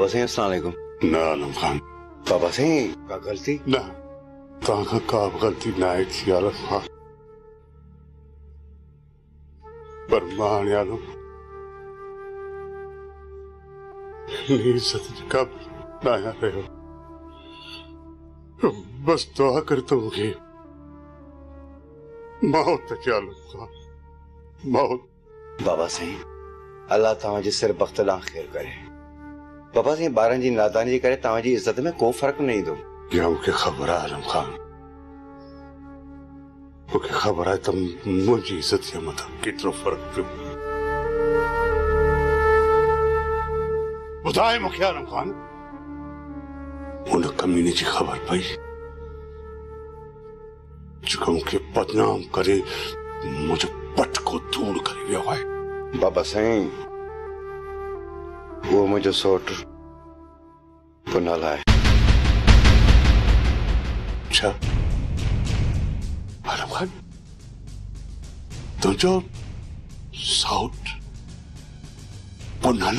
बाबा साईं अस्सलाम वालेकुम। ना आलम खान बाबा साईं का गलती ना तव्हां का गलती ना आहे थी आलम खान, पर मां हाणे आलम इज्जत का ना रहियो। बस दुआ कर तो मूंखे मौत अचे आलम खान, मौत। बाबा साईं अल्लाह तव्हांजे सिर बख़्त ॾांहुं ख़ैर करे। बाबा साईं ॿारनि जी नादानी जे करे तव्हांजी इज़त में को फ़र्क़ु न ईंदो। या मूंखे ख़बर आहे आलम खान, मूंखे ख़बर आहे त मुंहिंजी इज़त जे मथां केतिरो फ़र्क़ु पियो। ॿुधाए मूंखे आलम खान, उन कमीने जी ख़बर पई जेको मूंखे बदनाम करे मुंहिंजो पट को धूड़ करे वियो आहे। बाबा साईं वो मुझे सोट पुनल है। अच्छा आलम खान तुझो साउट पुनल?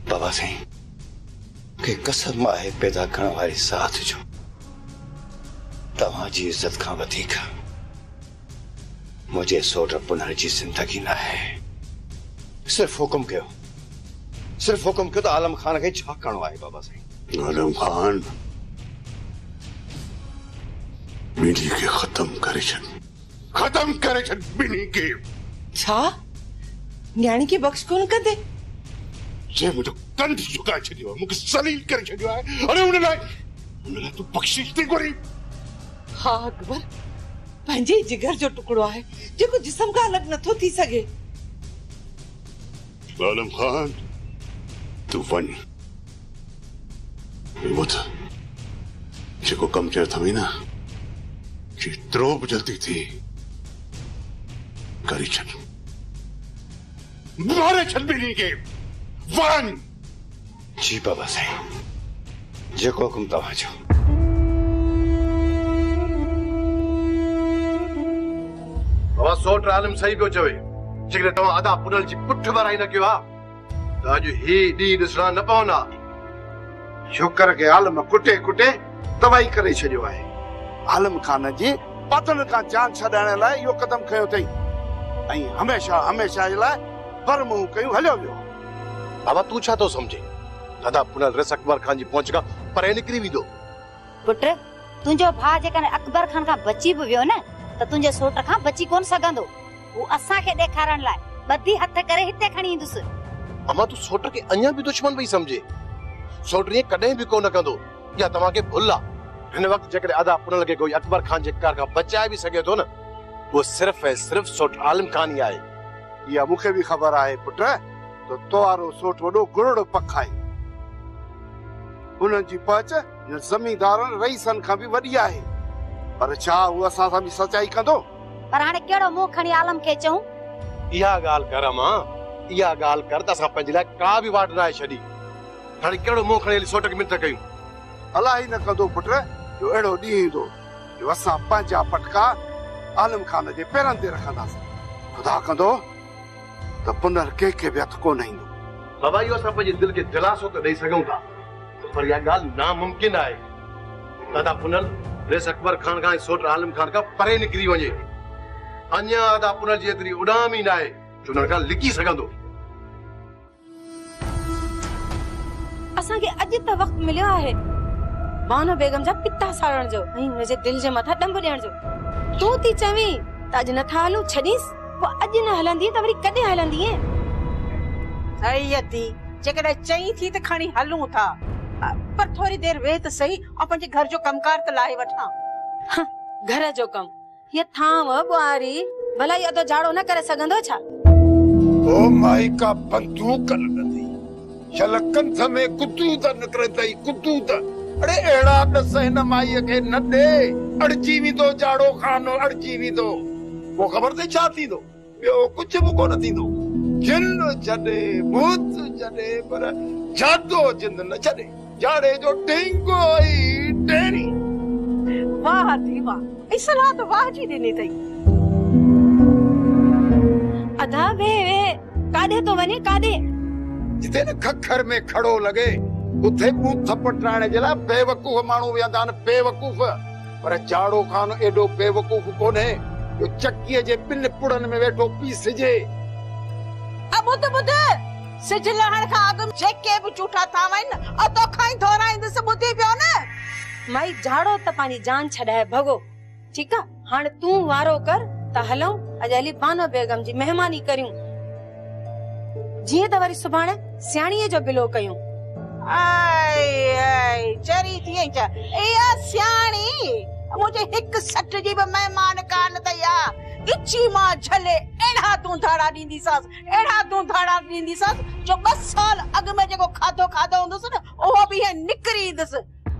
बाबा साईं के कसम आहे पैदा करण वारी साथ जो तव्हांजी इज्जत खां वधीक मुझे सोट पुनल जी जिंदगी न है। सिर्फ हुकुम कयो, सिर्फ हुकुम कयो तो आलम खान के छा करणो आहे। बाबा साईं आलम खान बिनी के खत्म करे छॾ, खत्म करे छॾ बिनी के। छा न्याणी के बख्श कोन कंदे? जे मुझे कंध झुकाए छॾियो आहे, मूंखे सलील करे छॾियो आहे, अरे उन लाइ तू बख्शिश थी घुरी। हाँ अकबर पंहिंजे जिगर जो टुकड़ो आहे जेको जिस्म खां अलॻि नथो थी सघे। आलम खान तू वन ॿुध जेको कम चयो अथई न जेतिरो बि जल्दी थी करे छॾ, मारे छॾ बिनी के वन। जी बाबा साईं जेको हुकुम तव्हांजो। बाबा सोट आलम सही पियो चवे, जेकॾहिं तव्हां अदा पुनल जी पुठ भराई न कयो आहे त अॼु ही ॾींहुं ॾिसणा न पवंदा। शुक्र के आलम कुटे कुटे तबाही करे छॾियो आहे। आलम खान जी पतन खां जान छॾाइण लाइ इहो क़दम खयो अथई ऐं हमेशह हमेशह जे लाइ फरमूं कयूं हलियो वियो। बाबा तू छा थो सम्झे? अदा पुनल रिस अकबर खान जी पहुंच खां परे निकिरी वेंदो। पुट तुंहिंजो भाउ जेकॾहिं अकबर खान खां बची बि वियो न त तुंहिंजे सोट खां बची कोन सघंदो। हू असांखे ॾेखारण लाइ ॿधी हथ करे हिते खणी ईंदुसि। अमा तू सोट खे अञा बि दुश्मन पई सम्झे? सोट ईअं कॾहिं बि कोन कंदो, या तव्हांखे भुल आहे। हिन वक़्तु जेकॾहिं अदा पुनल खे कोई अकबर खान जे कार खां बचाए बि सघे थो न, वो सिर्फ़ ऐं सिर्फ़ सोट आलम खान ई आहे। इहा मूंखे बि ख़बर आहे पुट, त तो वारो सोट वॾो गुरुड़ पख आहे। हुननि जी पहुच ज़मींदारनि रईसनि खां बि वॾी आहे। पर छा हू असां सां बि सचाई कंदो? पर हाणे कहिड़ो मुंहुं खणी आलम खे चऊं? इहा ॻाल्हि कर मां, इहा ॻाल्हि कर त असां पंहिंजे लाइ का बि वाट न आहे छॾी। हाणे कहिड़ो मुंहुं खणी हली सोट खे मिनत कयूं? अलाह ई न कंदो पुट जो अहिड़ो ॾींहुं ईंदो जो असां पंहिंजा पटका आलम खान जे पेरनि ते रखंदासीं। ख़ुदा कंदो त पुनर कंहिंखे बि हथु कोन ईंदो। बाबा इहो असां पंहिंजे दिलि खे दिलासो त ॾेई सघूं था, पर इहा ॻाल्हि नामुमकिन आहे। दादा पुनल रिस अकबर खान खां सोट आलम खान खां परे निकिरी वञे। अञा अदा पुनल जी एतिरी उॾाम ई न आहे जो हुननि खां लिकी सघंदो। असांखे अॼु त वक़्तु मिलियो आहे बानो बेगम जा पिता साड़ण जो ऐं हुनजे दिलि जे मथां ॾंब ॾियण जो। तूं थी चवीं त अॼु नथा हलूं छॾीस, पोइ अॼु न हलंदी त वरी कॾहिं हलंदी? सही अथी, जेकॾहिं चई थी त खणी हलूं था, पर थोरी देर वेह त सही और पंहिंजे घर जो कमकार त लाहे वठां। घर जो कम ये थांव बुआरी भला ये तो झाड़ो न करे सघंदो छा? ओ माई का बंदूक लॻंदी छलकन में कुतू त निकिरे तई कुतू त। अड़े एड़ा दस हिन माई खे न दे, अड़जी वेंदो झाड़ो खानो, अड़जी वेंदो। वो ख़बर ते छा थींदो? ॿियो कुझु बि कोन थींदो। जिन छॾे भूत छॾे पर जादो जिंद न छॾे। झाड़े जो टेंगो ई टेणी। वाह थी वाह, ऐं सलाह त वाह जी ॾिनी अथई। अदा वे काॾे तो वञे काॾे? जिते न खखर में खड़ो लगे उथे मूं थपटाइण जे लाइ बेवकूफ़ माण्हू वेहंदा आहिनि, बेवकूफ़। पर जाड़ो खान एॾो बेवकूफ़ कोन्हे जो चकीअ जे 2 पुड़नि में वेठो पीसजे। अब ॿुध सिज लहण खां अॻु जेके बि झूठा था वञनि अतो खाई थोराईंदसि, ॿुधी पियो न। माई झाड़ो त पंहिंजी जान छॾाए भॻो, ठीकु आहे? हाणे तूं वारो कर त हलूं अॼु हली बानो बेगम जी महिमानी करियूं, जीअं त वरी सुभाणे सियाणीअ जो बिलो कयूं। आई चरी थी छा इहा सियाणी मुझे हिक सट जी भी मेहमान कान तया इची मां झले एड़ा तू धाड़ा दींदी सास, एड़ा तू धाड़ा दींदी सास जो 2 साल अग में जेको खाधो हुंदस न ओहो भी है निकरी दस।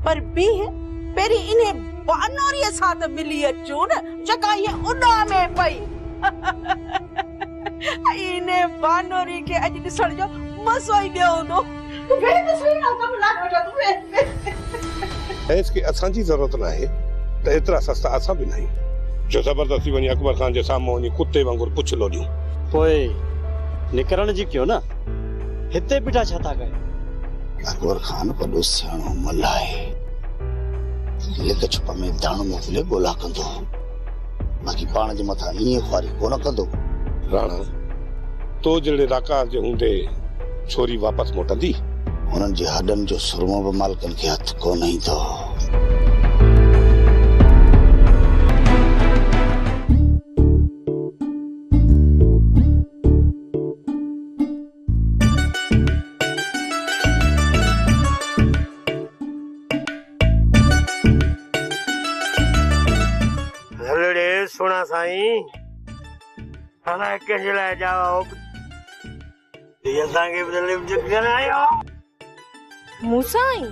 पर भी है पेरी इने बानोरी साथ मिली अचू न जका ये उडा में पई। इने बानोरी के अज दिसण जो मसो ही बियो हुंदो। तू भेड़ तो सही ना कम ला बेटा तू वे इसकी असां जी जरूरत ना है तो इतना सस्ता असां भी नहीं जो जबरदस्ती वनी अकबर खान जे सामने वनी कुत्ते वांगुर पुछ लो दियो। पोए निकरण जी क्यों ना हिते बिठा छता कए। अकबर खान वॾो सियाणो मल्ला आहे, लिक छुप में दाणो मोकिले ॻोल्हा कंदो, बाक़ी पाण जे मथां ईअं ख्वारी कोन कंदो। राणा तो जड़े राकार जे हूंदे छोरी वापस मोटंदी? हुननि जे हॾनि जो सुरमो बि मालिकनि खे हथ कोन ईंदो। सुना साईं हला के लाइ जाओ ये संगे बदले जगन आयो मूसाई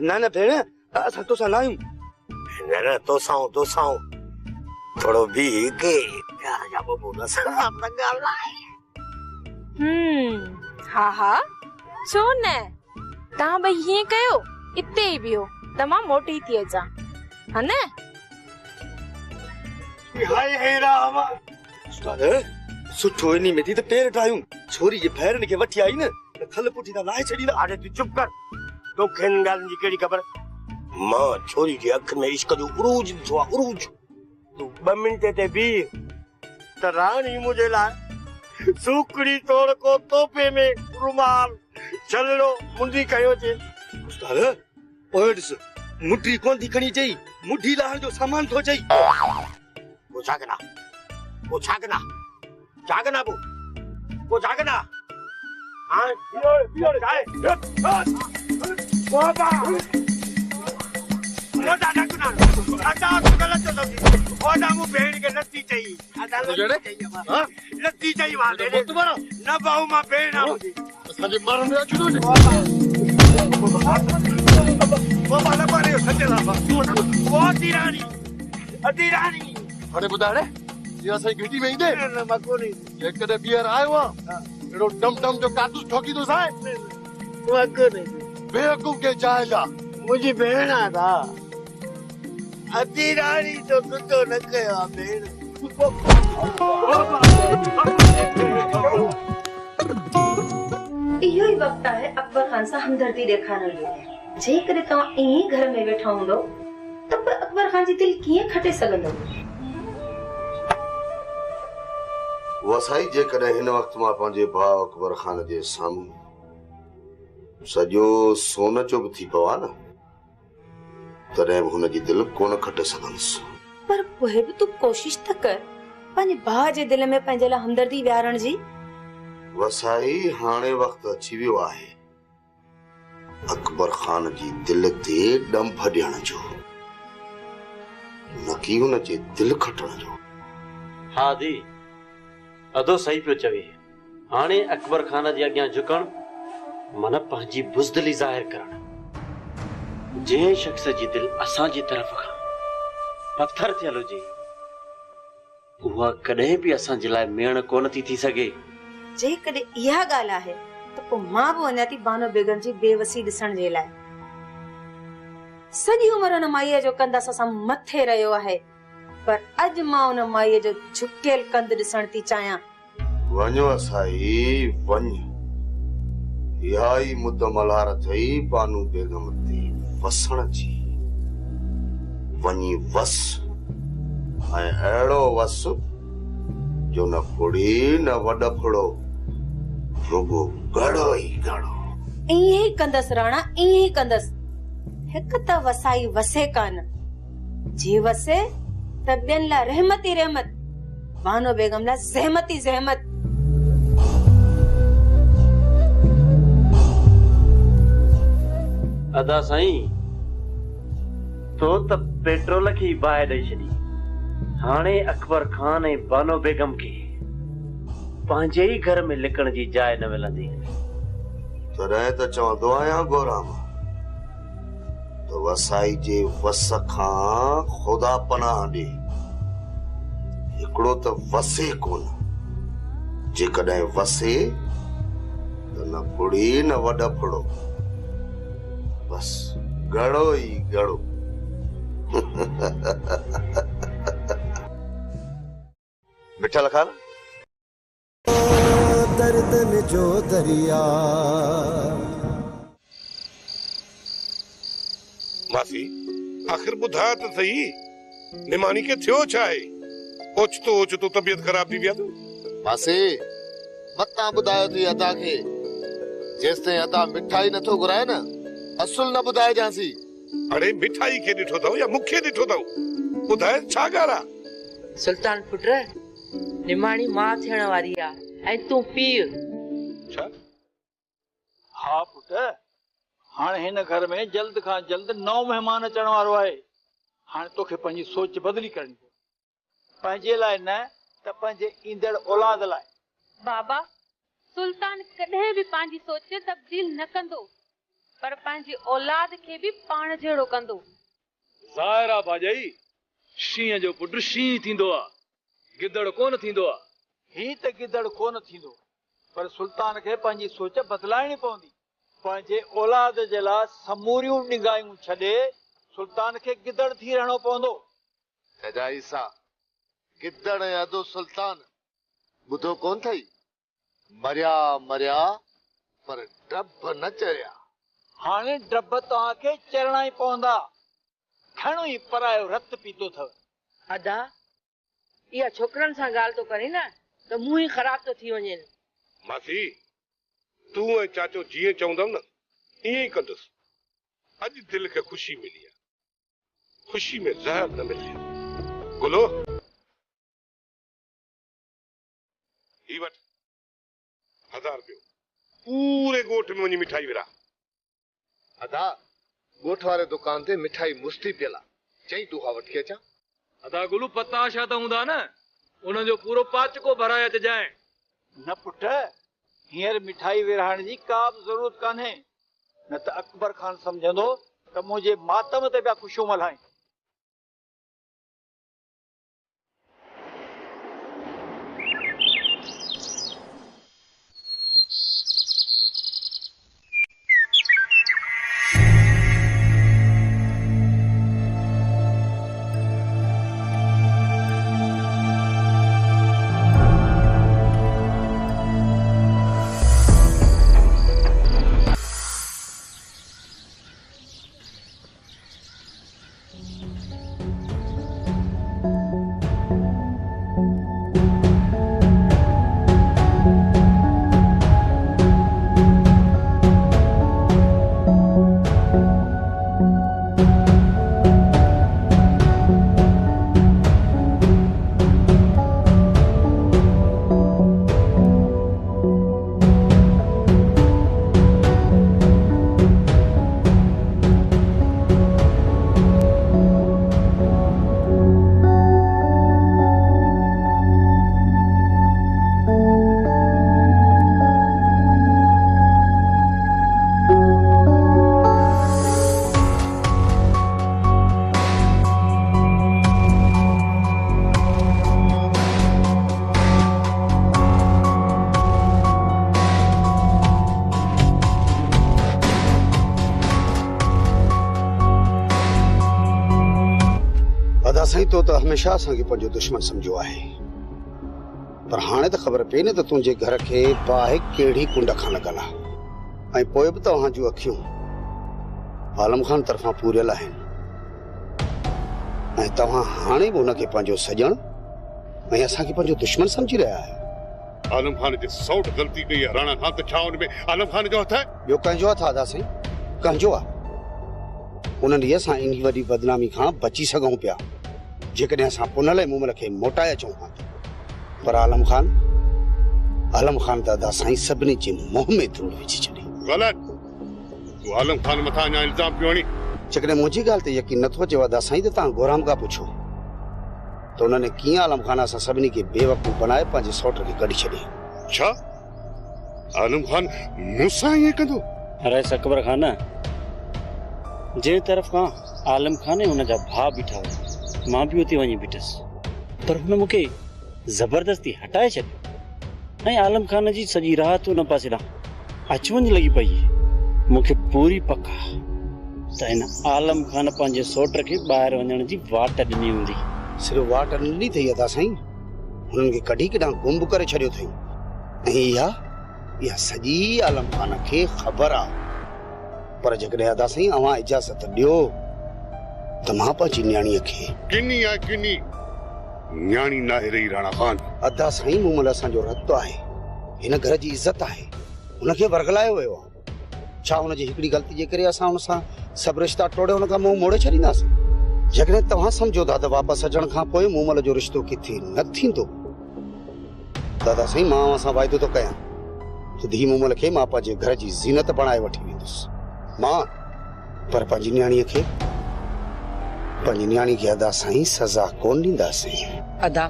ना ना भेण असां तो सां नायूं। न तो साऊं थोड़ो भी के यार जा बबू ना साहब ना गाल लाए। हा छो न ता भाई ये कयो इते ही बियो तमा मोटी थी अचा है न। हाय हे राम उस्ताद सुठो इनी में थी त पेर ठायूं, छोरी जे भैरन के वठी आई न खल पुठी दा लाए छडी। अरे तू चुप कर, तो खेन गाल जी केड़ी खबर। मां छोरी जी अख में इश्क जो उरूज दिसो उरूज। तू 2 मिनट ते भी त रानी मुझे ला सुकड़ी तोड़ को तोपे में रुमाल चलो मुंडी कयो जे। उस्ताद ओए दिस मुठी कोन दी खणी चई, मुठी लाहण जो सामान थो चई। वो जागना वो जागना हाँ पियो जाए बाबा वो जागना आजा गलत तो वो नामू भेड़ के लत्ती चाहिए आजा लत्ती चाहिए वहाँ दे तुम्हारा ना बाहु माँ भेड़ ना मुझे साजे मरने आचुनो ने बाबा ना पारे सच्चे लाभा वो अधीरानी अरे बुधाड़े ये असाई घिटी में ईंदे न मको नहीं ये कदे बियर आयो आ एड़ो डम जो कातूस ठोकी तो साए मको नहीं बेवकूफ के चाहेगा मुझे भेड़ था अधीरानी तो कुतो न कयो भेड़। इहो ही वक्त है अकबर खान सां हमदर्दी ॾेखारण जो। जेकॾहिं तव्हां ईअं घर में वेठा हूंदो त अकबर खान जी दिल कीअं खटे सघंदो। वसाई जे कदे हिन वक्त मां पंहिंजे भाउ अकबर खान जे साम्हूं सॼो सोन जो बि थी पवा न तॾहिं बि हुनजी दिल कोन खटे सघंदुसि। पर पोइ बि तूं कोशिश त कर पंहिंजे भाउ जे दिल में पंहिंजे लाइ हमदर्दी विहारण जी। वसाई हाणे वक्त अची वियो आहे अकबर खान जी दिल ते डंभ ॾियण जो, न कि हुन जे दिल खटण जो। हाँ दी अदो सही पियो चवे। हाणे अकबर खान जे अॻियां झुकण मन पंहिंजी बुज़दिली ज़ाहिर करण। जंहिं शख्स जी दिल असांजी तरफ़ खां पत्थर थियल हुजे उहा कॾहिं बि असांजे लाइ मेण कोन थी सघे। जेकॾहिं इहा ॻाल्हि आहे त पोइ मां बि वञा थी बानो बेगम जी बेवसी ॾिसण जे लाइ। सॼी उमिरि हुन माईअ जो कंद असां मथे रहियो आहे, पर अॼु मां हुन माईअ जो झुकियल कंद ॾिसण थी चाहियां। वञो असाई वञ, इहा ई मुदमलार थई बानू बेगम ते वसण जी। वञी वस ऐं अहिड़ो वस जो न फुड़ी न वॾफड़ो, रुगो गड़ो ई गड़ो। ईअं ई कंदसि राणा, ईअं ई कंदसि। हिक त वसाई वसे कान, जी वसे त ॿियनि लाइ रहमत ई रहमत, बानो बेगम लाइ ज़हमत ई ज़हमत। अदा साईं, तो त पेट्रोल की बाहि ॾेई छॾी। हाणे अकबर खान ऐं बानो बेगम खे पंहिंजे ई घर में लिकण जी जाइ न मिलंदी। तॾहिं त चवंदो आहियां गोराम, त वसाई जे वस खां ख़ुदा पनाह ॾे। हिकिड़ो त वसे कोन, जेकॾहिं वसे त न फुड़ी न वॾफड़ो, बस गड़ो ई गड़ो। मिठा लखा दर्द जो दरिया। मासी, आखिर ॿुधा त सही, निमानी खे थियो छा आहे? ओचितो ओचितो तबियत ख़राब थी विया। मासी मतां ॿुधायो थी अदा खे, जेसिताईं अदा मिठाई नथो घुराए न, असुल न ॿुधाइजांसी। अड़े मिठाई खे ॾिठो अथव या मूंखे ॾिठो अथव? ॿुधाए छा ॻाल्हि आहे? सुल्तान पुट, निमाणी मां थियण वारी आहे ऐं तूं पीउ। छा? हाँ पुट, हाणे हिन घर में जल्द खां जल्द 9 मेहमान अचण वारो आहे। हाणे तोखे पंहिंजी सोच बदली करणी पवंदी, पंहिंजे लाइ न त पंहिंजे ईंदड़ औलाद लाइ। बाबा, सुल्तान कॾहिं बि पंहिंजी सोच तब्दील न कंदो, पर पंहिंजी औलाद खे बि पाण जहिड़ो कंदो। ज़ाहिर आहे भाॼाई, शींहं जो पुट शींहं थींदो आहे, गिदड़ कोन थींदो आहे। ही त गिदड़ कोन थींदो, पर सुल्तान खे पंहिंजी सोच बदलाइणी पवंदी। पंहिंजे औलाद जे लाइ समूरियूं निगाहियूं छॾे सुल्तान खे गिदड़ थी रहणो पवंदो। ईसा गिदड़ ऐं अदो सुल्तान ॿुधो कोन थई, मरिया मरिया पर डब न चरिया। हाणे डब तव्हांखे चरणा ई पवंदा, घणो ई परायो रत पीतो अथव। अदा, इहा छोकरनि सां ॻाल्हि तो करे न त मुंहुं ई ख़राब तो थी वञे। मासी, तूं ऐं चाचो जीअं चवंदव न ईअं ई कंदुसि। अॼु दिल खे ख़ुशी मिली आहे, ख़ुशी में ज़हर न मिले। गुलो, ही वठ 1000 रुपयो, पूरे ॻोठ में वञी मिठाई विरहा। अदा, ॻोठ वारे दुकान ते मिठाई मुस्ती पियल आहे, चई तूं वठी अचां। अदा गुलू पता छा त हूंदा न, उनजो पूरो पाचको भराए अचजांइ। न पुट, हींअर मिठाई विरहाइण जी का बि ज़रूरत कान्हे, न त अकबर खान सम्झंदो त मुंहिंजे मातम ते पिया ख़ुशियूं मल्हाइनि। साईं तो त हमेशा असांखे पंहिंजो दुश्मन सम्झो आहे, पर हाणे त ख़बर पई न त तुंहिंजे घर खे बाहि कहिड़ी कुंड खां लॻल आहे। ऐं पोइ बि तव्हां जूं अखियूं आलम खान तरफ़ां पूरियल आहिनि ऐं तव्हां हाणे बि हुनखे पंहिंजो सॼण ऐं असांखे पंहिंजो दुश्मन सम्झी रहिया आहियो। आलम खान जे सौट ग़लती कई आहे राणा खान, त छा हुन में आलम खान जो हथ आहे? ॿियो कंहिंजो हथ आहे दासाई? कंहिंजो आहे? उन ॾींहुं असां इन वॾी बदनामी खां बची सघूं पिया जेकॾहिं असां पुनल ऐं मूमल खे मोटाए अचूं हा। पर आलम खान त दासाई सभिनी जे मुंहं में धूड़ विझी छॾी। ग़लति, तूं आलम खान मथां अञा इल्ज़ाम पियो हणी। जेकॾहिं मुंहिंजी ॻाल्हि ते यकीन नथो अचेव दासाई त तव्हां गोराम खां पुछो त उन्हनि कीअं आलम खान असां सभिनी खे बेवकूफ़ बनाए पंहिंजे सौट खे कढी छॾी। छा आलम खान मूंसां ईअं कंदो? अरे अकबर खान, जे तरफ़ खां आलम खान ऐं हुनजा भाउ बीठा हुआ मां बि उते वञी बीठसि, पर हुन मूंखे ज़बरदस्ती हटाए छॾियो ऐं आलम खान जी सॼी रात हुन पासे ॾांहुं अच वञ लॻी पई। मूंखे पूरी पक आहे त हिन आलम खान पंहिंजे सौट खे ॿाहिरि वञण जी वाट ॾिनी हूंदी। सिर्फ़ु वाट ॾिनी अथई अदा साईं, हुननि खे कढी केॾां गुम करे छॾियो अथई ऐं इहा सॼी आलम खान खे ख़बर आहे। पर जेकॾहिं अदा साईं अवां इजाज़त ॾियो त मां पंहिंजी न्याणीअ खे किनी आहे किनी न्याणी नाहे रही राणा खान। अदा साईं मूं महिल असांजो रतो आहे, हिन घर जी इज़त आहे, हुनखे वरगलायो वियो आहे। छा हुनजी हिकिड़ी ग़लती जे करे असां हुन सां सभु रिश्ता टोड़े हुन खां मुंहुं मोड़े छॾींदासीं? जेकॾहिं तव्हां सम्झो था त वापसि अचण खां पोइ मूं महिल जो रिश्तो किथे न थींदो दादा साईं, मां असां वाइदो थो कयां त धीउ मूं महिल खे मां पंहिंजे घर जी ज़ीनत बणाए वठी वेंदुसि मां, पर पंहिंजी न्याणी खे अदा साईं सज़ा कोन ॾींदासीं। अदा,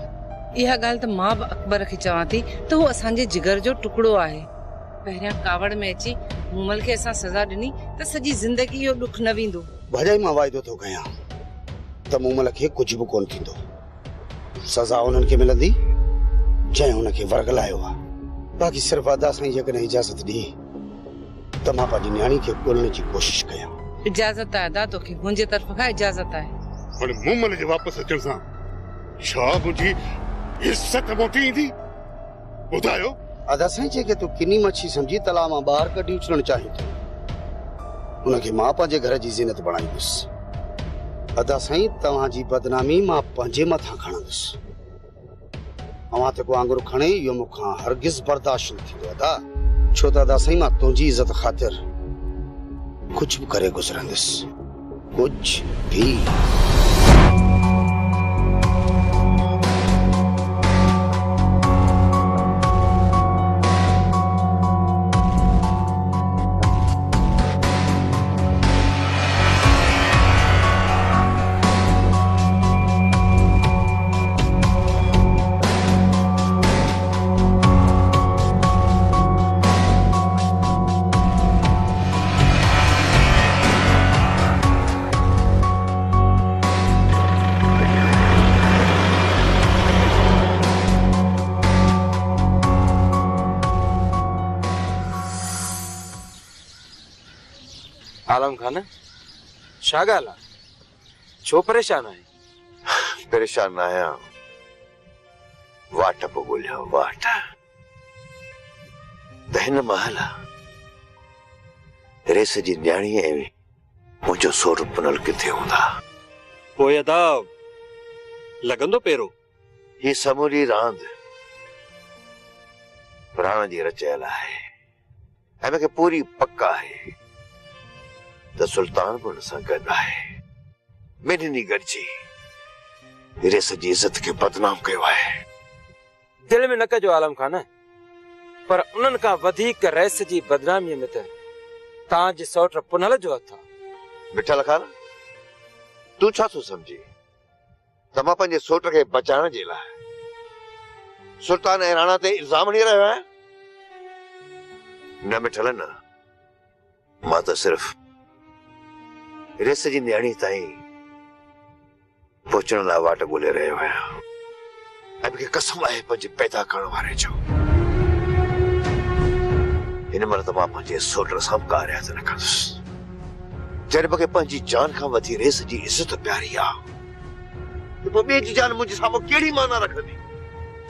इहा ॻाल्हि त मां बि अकबर खे चवां थी त उहो असांजे जिगर जो टुकड़ो आहे। पहिरियां कावड़ में अची मूमल खे असां सज़ा ॾिनी त सॼी ज़िंदगी इहो ॾुख न वेंदो। भॼाई मां वाइदो थो कयां त मूमल खे कुझु बि कोन थींदो। सज़ा हुननि खे मिलंदी जंहिं हुनखे वरगलायो आहे। बाक़ी सिर्फ़ु अदा साईं जेकॾहिं इजाज़त ॾे त मां पंहिंजी न्याणी खे ॻोल्हण जी कोशिश कयां। इजाज़त आहे अदा, तोखे मुंहिंजे तरफ़ खां इजाज़त आहे। पर मूमल जे वापसि अचण सां छा मुंहिंजी इज़त मोटी ईंदी? ॿुधायो। अदा साईं, जेके तूं किनी मच्छी सम्झी तला मां ॿाहिरि कढी उछलणु चाहीं थो हुनखे मां पंहिंजे घर जी ज़ीनत बणाईंदुसि। अदा साईं, तव्हांजी बदनामी मां पंहिंजे मथां खणंदुसि। अवां ते को आंगुर खणे इहो मूंखां हरगिज़ बर्दाश्त न थींदो अदा। छो त अदा साईं, मां तुंहिंजी इज़त ख़ातिर कुझु बि करे गुज़रंदुसि, कुझु भी। आलम खान, छा ॻाल्हि आहे? छो परेशान आहे? परेशान न आहियां, वाट पियो ॻोल्हियां वाट। त हिन महल रेस जी न्याणी ऐं मुंहिंजो सोट पुनल किथे हूंदा? पोइ अदा लॻंदो पहिरियों ही समूरी रांदि राणा जी रचियल आहे ऐं मूंखे पूरी पक आहे त सुल्तान बि हुन सां गॾु आहे। ॿिन्हिनि गॾिजी रेस जी इज़त खे बदनाम कयो आहे। दिल में न कजो आलम खान, पर उन्हनि खां वधीक रेस जी बदनामीअ में त तव्हांजे सौट पुनल जो हथ आहे। मिठल खान, तूं छा थो सम्झी त मां पंहिंजे सौट खे बचाइण जे लाइ सुल्तान ऐं राणा ते इल्ज़ाम हणी रहियो आहियां? न मिठल न, मां त सिर्फ़ रेस जी न्याणी ताईं पहुचण लाइ वाट ॻोल्हे रहियो आहियां ऐं मूंखे कसम आहे पंहिंजे पैदा करण वारे जो। हिन महिल त मां पंहिंजे सोट सां कार हथ न कंदुसि। जॾहिं मूंखे पंहिंजी जान खां वधी रेस जी इज़त प्यारी आहे त पोइ ॿिए जी जान मुंहिंजे साम्हूं कहिड़ी माना रखंदी?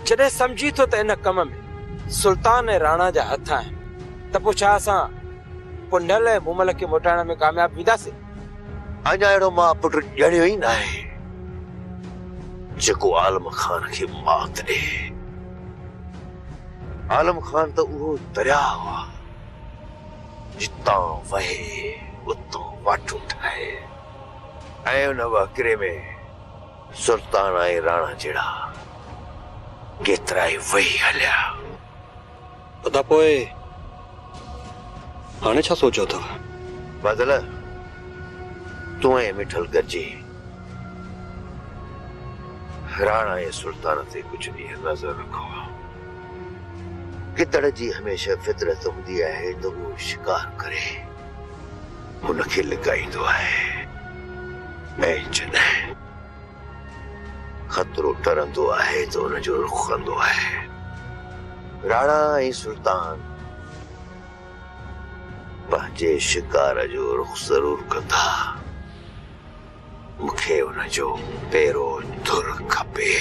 जॾहिं सम्झी थो त इन कम में सुल्तान ऐं राणा जा हथ आहिनि त पोइ छा असां पुनल ऐं मूमल खे मोटाइण में कामयाब थींदासीं। अञा अहिड़ो मां पुट ॼणियो ई न आहे जेको आलम खान खे मात ॾे। आलम खान त उहो दरिया हुआ जितां वहे उतां वाटूं ठाहे, ऐं उन वाकिरे में सुल्तान ऐं राणा जहिड़ा केतिरा ई वही हलिया। अदा पोइ हाणे छा सोचियो अथव? बदल तूं ऐं मिठल गॾिजी राणा ऐं सुल्तान ते कुझु ॾींहं नज़र रखो। गिदड़ जी हमेशह फितरत हूंदी आहे त उहो शिकार करे हुनखे लिकाईंदो आहे, ऐं जॾहिं खतरो टरंदो आहे त हुनजो रुख कंदो आहे। राणा ऐं सुल्तान पंहिंजे शिकार जो रुख ज़रूर कंदा। मूंखे हुनजो पहिरों धुर खपे।